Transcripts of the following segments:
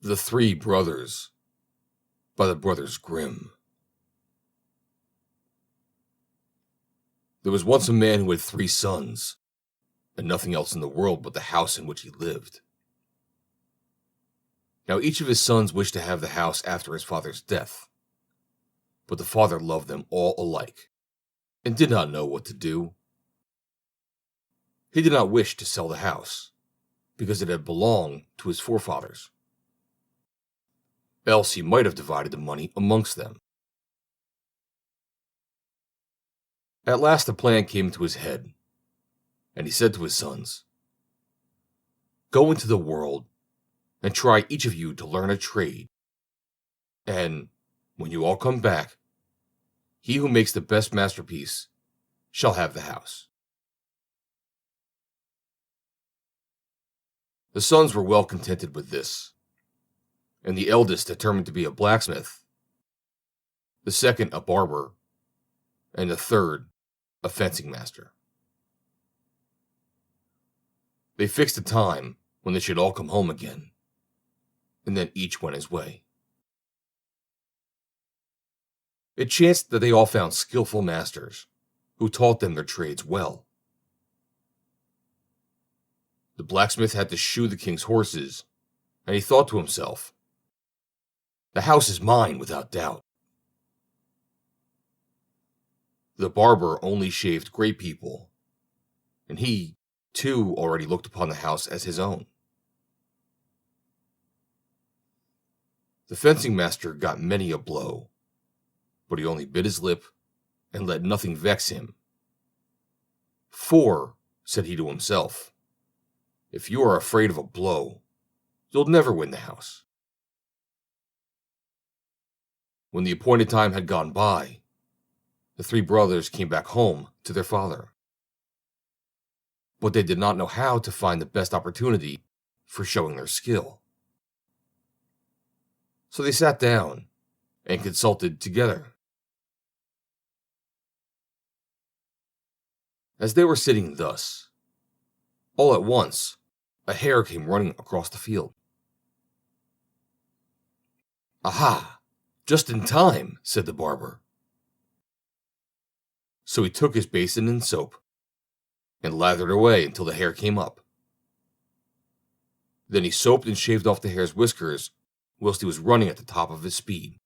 The Three Brothers by the Brothers Grimm. There was once a man who had 3 sons, and nothing else in the world but the house in which he lived. Now each of his sons wished to have the house after his father's death, but the father loved them all alike, and did not know what to do. He did not wish to sell the house, because it had belonged to his forefathers. Else he might have divided the money amongst them. At last a plan came into his head, and he said to his sons, "Go into the world and try each of you to learn a trade, and when you all come back, he who makes the best masterpiece shall have the house." The sons were well contented with this, and the eldest determined to be a blacksmith, the second a barber, and the third a fencing master. They fixed a time when they should all come home again, and then each went his way. It chanced that they all found skillful masters, who taught them their trades well. The blacksmith had to shoe the king's horses, and he thought to himself, "The house is mine without doubt." The barber only shaved great people, and he, too, already looked upon the house as his own. The fencing master got many a blow, but he only bit his lip and let nothing vex him. "For," said he to himself, "if you are afraid of a blow, you'll never win the house." When the appointed time had gone by, the 3 brothers came back home to their father. But they did not know how to find the best opportunity for showing their skill. So they sat down and consulted together. As they were sitting thus, all at once, a hare came running across the field. "Aha! Just in time," said the barber. So he took his basin and soap, and lathered away until the hare came up. Then he soaped and shaved off the hare's whiskers whilst he was running at the top of his speed,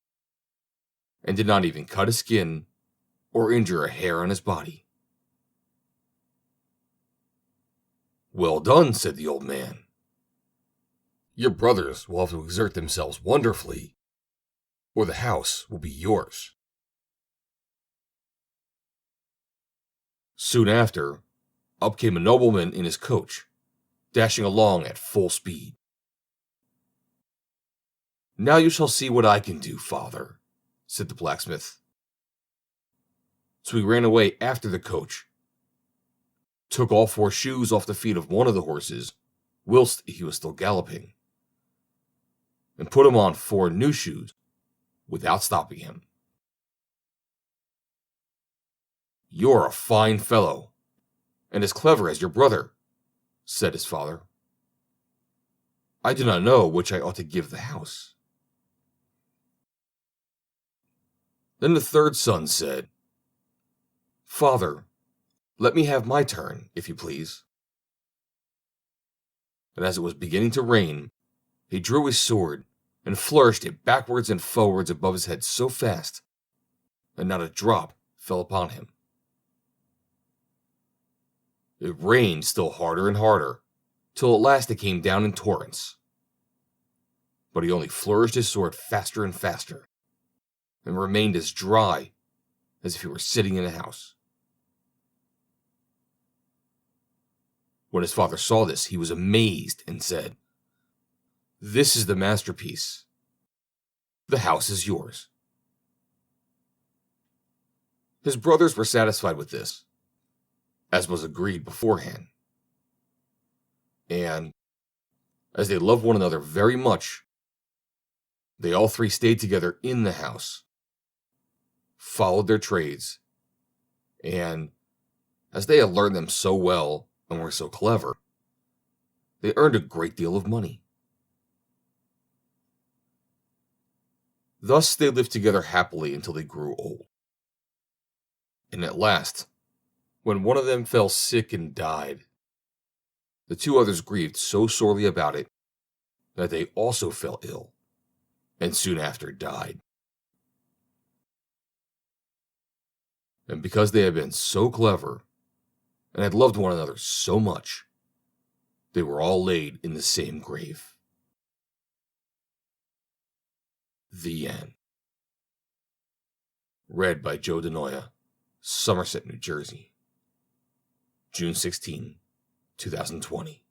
and did not even cut his skin or injure a hair on his body. "Well done," said the old man. "Your brothers will have to exert themselves wonderfully, or the house will be yours." Soon after, up came a nobleman in his coach, dashing along at full speed. "Now you shall see what I can do, father," said the blacksmith. So he ran away after the coach, took all 4 shoes off the feet of one of the horses whilst he was still galloping, and put him on 4 new shoes without stopping him. "You're a fine fellow, and as clever as your brother," said his father. "I do not know which I ought to give the house." Then the 3rd son said, "Father, let me have my turn, if you please." And as it was beginning to rain, he drew his sword and flourished it backwards and forwards above his head so fast that not a drop fell upon him. It rained still harder and harder, till at last it came down in torrents. But he only flourished his sword faster and faster, and remained as dry as if he were sitting in a house. When his father saw this, he was amazed and said, "This is the masterpiece. The house is yours." His brothers were satisfied with this, as was agreed beforehand. And, as they loved one another very much, they all 3 stayed together in the house, followed their trades, and, as they had learned them so well and were so clever, they earned a great deal of money. Thus they lived together happily until they grew old. And at last, when one of them fell sick and died, the two others grieved so sorely about it that they also fell ill, and soon after died. And because they had been so clever, and had loved one another so much, they were all laid in the same grave. The end. Read by Joe DeNoia, Somerset, New Jersey. June 16, 2020.